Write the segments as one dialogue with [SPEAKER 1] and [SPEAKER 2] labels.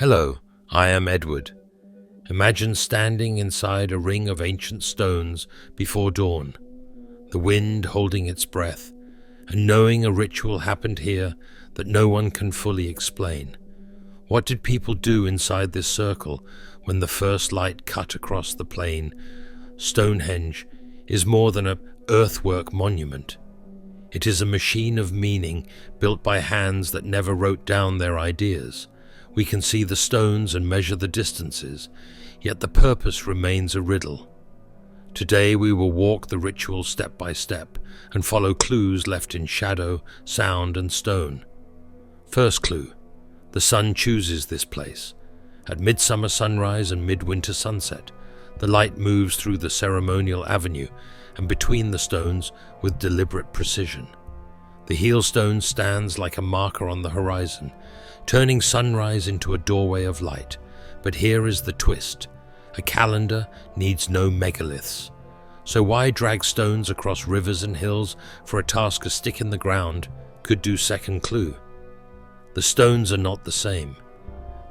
[SPEAKER 1] Hello, I am Edward. Imagine standing inside a ring of ancient stones before dawn, the wind holding its breath, and knowing a ritual happened here that no one can fully explain. What did people do inside this circle when the first light cut across the plain? Stonehenge is more than an earthwork monument. It is a machine of meaning built by hands that never wrote down their ideas. We can see the stones and measure the distances, yet the purpose remains a riddle. Today we will walk the ritual step by step and follow clues left in shadow, sound, and stone. First clue: the sun chooses this place. At midsummer sunrise and midwinter sunset, the light moves through the ceremonial avenue and between the stones with deliberate precision. The heelstone stands like a marker on the horizon, turning sunrise into a doorway of light. But here is the twist: a calendar needs no megaliths. So why drag stones across rivers and hills for a task a stick in the ground could do? Second clue: the stones are not the same.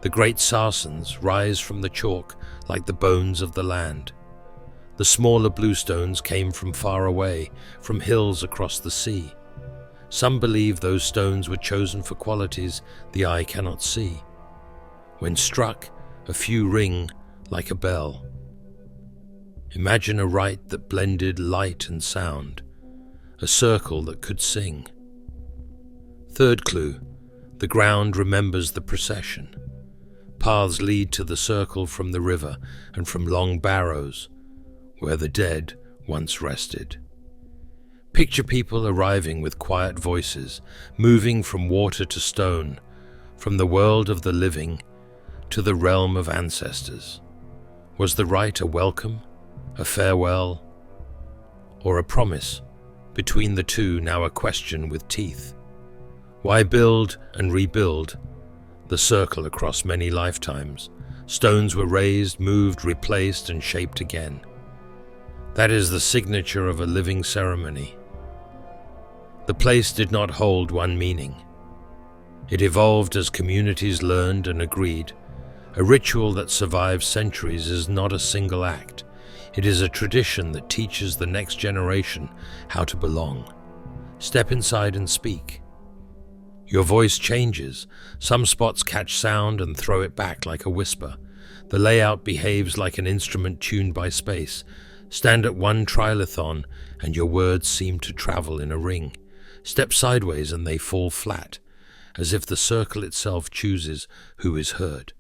[SPEAKER 1] The great sarsens rise from the chalk like the bones of the land. The smaller bluestones came from far away, from hills across the sea. Some believe those stones were chosen for qualities the eye cannot see. When struck, a few ring like a bell. Imagine a rite that blended light and sound, a circle that could sing. Third clue: the ground remembers the procession. Paths lead to the circle from the river and from long barrows, where the dead once rested. Picture people arriving with quiet voices, moving from water to stone, from the world of the living to the realm of ancestors. Was the rite a welcome, a farewell, or a promise? Between the two, now a question with teeth. Why build and rebuild the circle across many lifetimes? Stones were raised, moved, replaced, and shaped again. That is the signature of a living ceremony. The place did not hold one meaning. It evolved as communities learned and agreed. A ritual that survives centuries is not a single act. It is a tradition that teaches the next generation how to belong. Step inside and speak. Your voice changes. Some spots catch sound and throw it back like a whisper. The layout behaves like an instrument tuned by space. Stand at one trilithon and your words seem to travel in a ring. Step sideways and they fall flat, as if the circle itself chooses who is heard.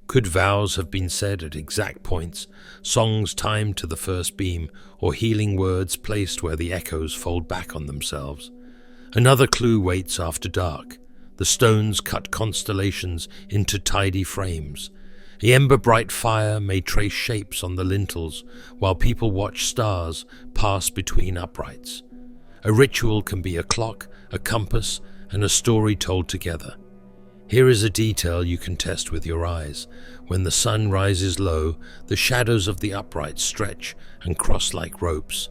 [SPEAKER 1] Could vows have been said at exact points, songs timed to the first beam, or healing words placed where the echoes fold back on themselves? Another clue waits after dark. The stones cut constellations into tidy frames. The ember-bright fire may trace shapes on the lintels, while people watch stars pass between uprights. A ritual can be a clock, a compass, and a story told together. Here is a detail you can test with your eyes. When the sun rises low, the shadows of the uprights stretch and cross like ropes.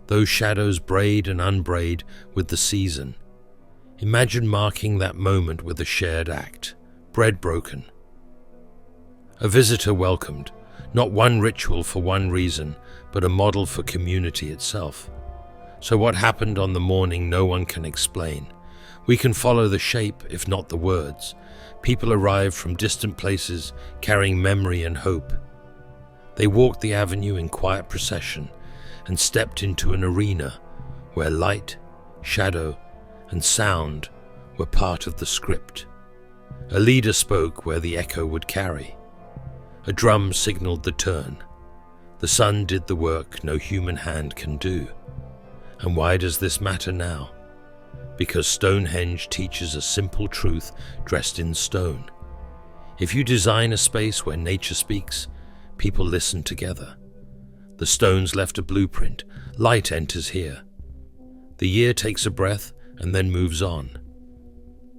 [SPEAKER 1] Those shadows braid and unbraid with the season. Imagine marking that moment with a shared act. Bread broken. A visitor welcomed, not one ritual for one reason, but a model for community itself. So what happened on the morning no one can explain. We can follow the shape, if not the words. People arrived from distant places, carrying memory and hope. They walked the avenue in quiet procession and stepped into an arena where light, shadow, and sound were part of the script. A leader spoke where the echo would carry. A drum signaled the turn. The sun did the work no human hand can do. And why does this matter now? Because Stonehenge teaches a simple truth dressed in stone. If you design a space where nature speaks, people listen together. The stones left a blueprint. Light enters here. The year takes a breath and then moves on.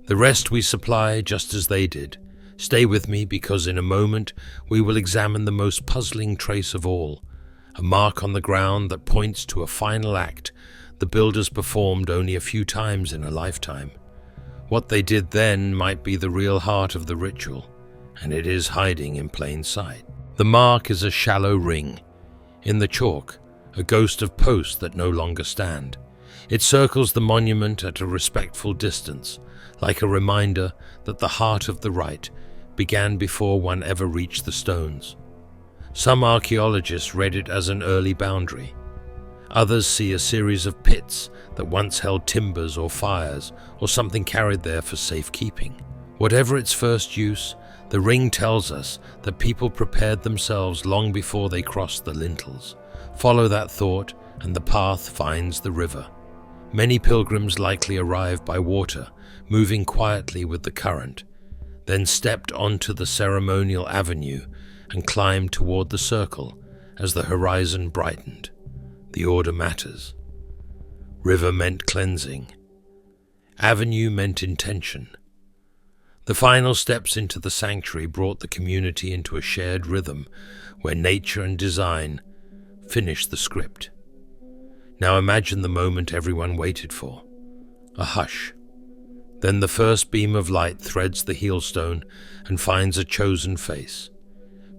[SPEAKER 1] The rest we supply just as they did. Stay with me, because in a moment we will examine the most puzzling trace of all, a mark on the ground that points to a final act the builders performed only a few times in a lifetime. What they did then might be the real heart of the ritual, and it is hiding in plain sight. The mark is a shallow ring. In the chalk, a ghost of posts that no longer stand. It circles the monument at a respectful distance, like a reminder that the heart of the rite began before one ever reached the stones. Some archaeologists read it as an early boundary. Others see a series of pits that once held timbers or fires or something carried there for safekeeping. Whatever its first use, the ring tells us that people prepared themselves long before they crossed the lintels. Follow that thought and the path finds the river. Many pilgrims likely arrived by water, moving quietly with the current, then stepped onto the ceremonial avenue and climbed toward the circle as the horizon brightened. The order matters. River meant cleansing. Avenue meant intention. The final steps into the sanctuary brought the community into a shared rhythm where nature and design finished the script. Now imagine the moment everyone waited for. A hush. Then the first beam of light threads the heelstone and finds a chosen face.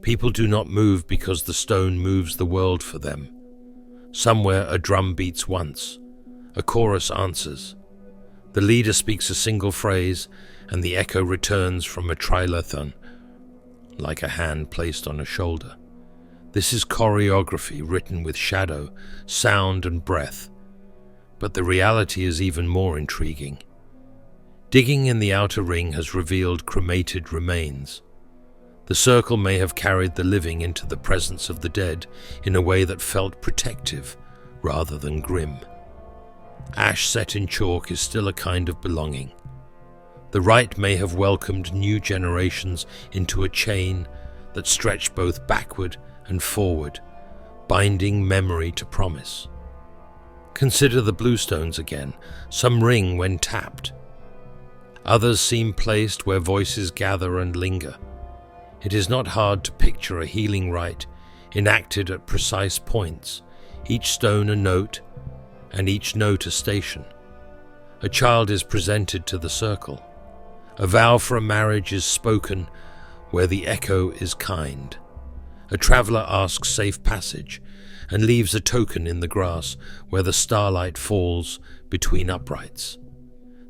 [SPEAKER 1] People do not move because the stone moves the world for them. Somewhere a drum beats once. A chorus answers. The leader speaks a single phrase, and the echo returns from a trilithon, like a hand placed on a shoulder. This is choreography written with shadow, sound, and breath. But the reality is even more intriguing. Digging in the outer ring has revealed cremated remains. The circle may have carried the living into the presence of the dead in a way that felt protective rather than grim. Ash set in chalk is still a kind of belonging. The rite may have welcomed new generations into a chain that stretched both backward and forward, binding memory to promise. Consider the bluestones again, some ring when tapped. Others seem placed where voices gather and linger. It is not hard to picture a healing rite enacted at precise points, each stone a note, and each note a station. A child is presented to the circle. A vow for a marriage is spoken where the echo is kind. A traveler asks safe passage and leaves a token in the grass where the starlight falls between uprights.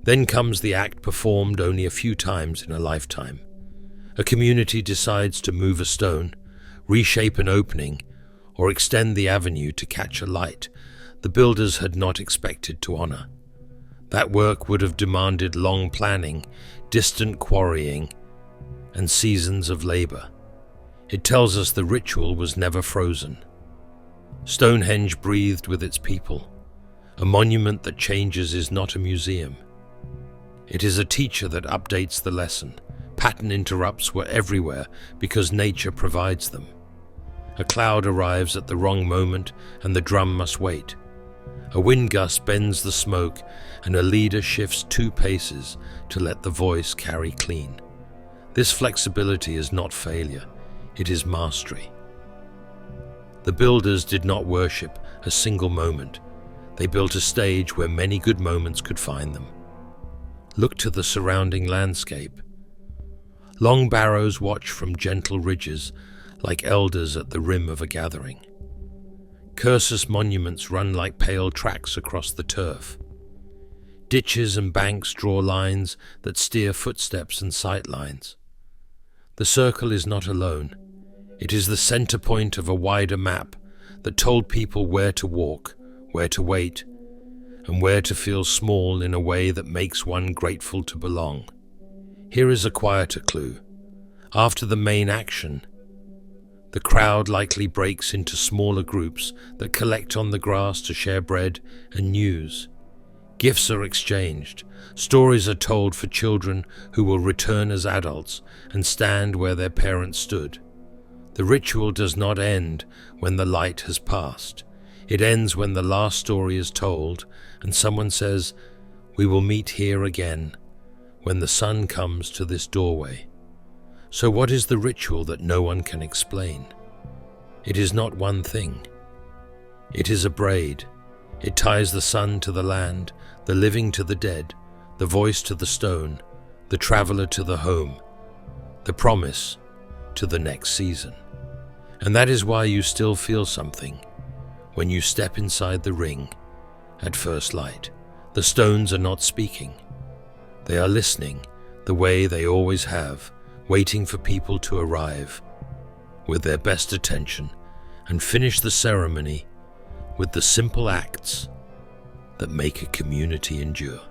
[SPEAKER 1] Then comes the act performed only a few times in a lifetime. A community decides to move a stone, reshape an opening, or extend the avenue to catch a light the builders had not expected to honor. That work would have demanded long planning, distant quarrying, and seasons of labor. It tells us the ritual was never frozen. Stonehenge breathed with its people. A monument that changes is not a museum. It is a teacher that updates the lesson. Pattern interrupts were everywhere because nature provides them. A cloud arrives at the wrong moment and the drum must wait. A wind gust bends the smoke and a leader shifts 2 paces to let the voice carry clean. This flexibility is not failure, it is mastery. The builders did not worship a single moment. They built a stage where many good moments could find them. Look to the surrounding landscape. Long barrows watch from gentle ridges like elders at the rim of a gathering. Cursus monuments run like pale tracks across the turf. Ditches and banks draw lines that steer footsteps and sightlines. The circle is not alone. It is the center point of a wider map that told people where to walk, where to wait, and where to feel small in a way that makes one grateful to belong. Here is a quieter clue. After the main action, the crowd likely breaks into smaller groups that collect on the grass to share bread and news. Gifts are exchanged. Stories are told for children who will return as adults and stand where their parents stood. The ritual does not end when the light has passed. It ends when the last story is told and someone says, "We will meet here again when the sun comes to this doorway." So what is the ritual that no one can explain? It is not one thing. It is a braid. It ties the sun to the land, the living to the dead, the voice to the stone, the traveler to the home. the promise to the next season. And that is why you still feel something when you step inside the ring at first light. The stones are not speaking. They are listening the way they always have, waiting for people to arrive with their best attention and finish the ceremony with the simple acts that make a community endure.